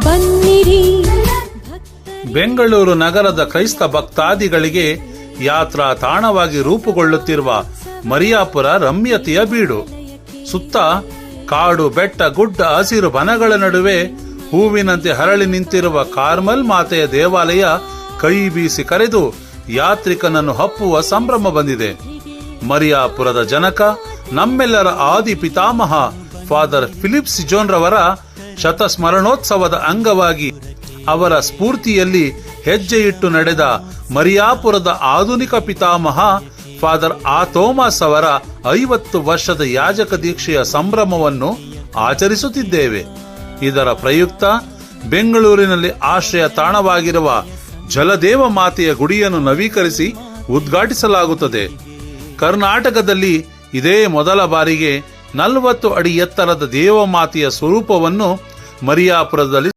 ಬನ್ನಿರಿ. ಬೆಂಗಳೂರು ನಗರದ ಕ್ರೈಸ್ತ ಭಕ್ತಾದಿಗಳಿಗೆ ಯಾತ್ರಾ ತಾಣವಾಗಿ ರೂಪುಗೊಳ್ಳುತ್ತಿರುವ ಮರಿಯಾಪುರ ರಮ್ಯತೆಯ ಬೀಡು. ಸುತ್ತ ಕಾಡು, ಬೆಟ್ಟ, ಗುಡ್ಡ, ಹಸಿರು ಬನಗಳ ನಡುವೆ ಹೂವಿನಂತೆ ಹರಳಿ ನಿಂತಿರುವ ಕಾರ್ಮಲ್ ಮಾತೆಯ ದೇವಾಲಯ ಕೈ ಬೀಸಿ ಕರೆದು ಯಾತ್ರಿಕನನ್ನು ಹಪ್ಪುವ ಸಂಭ್ರಮ ಬಂದಿದೆ. ಮರಿಯಾಪುರದ ಜನಕ, ನಮ್ಮೆಲ್ಲರ ಆದಿ ಪಿತಾಮಹ ಫಾದರ್ ಫಿಲಿಪ್ ಸಿಜೋನ್ ರವರ ಶತಸ್ಮರಣೋತ್ಸವದ ಅಂಗವಾಗಿ ಅವರ ಸ್ಫೂರ್ತಿಯಲ್ಲಿ ಹೆಜ್ಜೆ ಇಟ್ಟು ನಡೆದ ಮರಿಯಾಪುರದ ಆಧುನಿಕ ಪಿತಾಮಹ ಫಾದರ್ ಥೋಮಸ್ ಅವರ 50 ವರ್ಷದ ಯಾಜಕ ದೀಕ್ಷೆಯ ಸಂಭ್ರಮವನ್ನು ಆಚರಿಸುತ್ತಿದ್ದೇವೆ. ಇದರ ಪ್ರಯುಕ್ತ ಬೆಂಗಳೂರಿನಲ್ಲಿ ಆಶ್ರಯ ತಾಣವಾಗಿರುವ ಜಲದೇವ ಮಾತೆಯ ಗುಡಿಯನ್ನು ನವೀಕರಿಸಿ ಉದ್ಘಾಟಿಸಲಾಗುತ್ತದೆ. ಕರ್ನಾಟಕದಲ್ಲಿ ಇದೇ ಮೊದಲ ಬಾರಿಗೆ 40 ಅಡಿ ಎತ್ತರದ ದೇವಮಾತೆಯ ಸ್ವರೂಪವನ್ನು ಮರಿಯಾಪುರದಲ್ಲಿ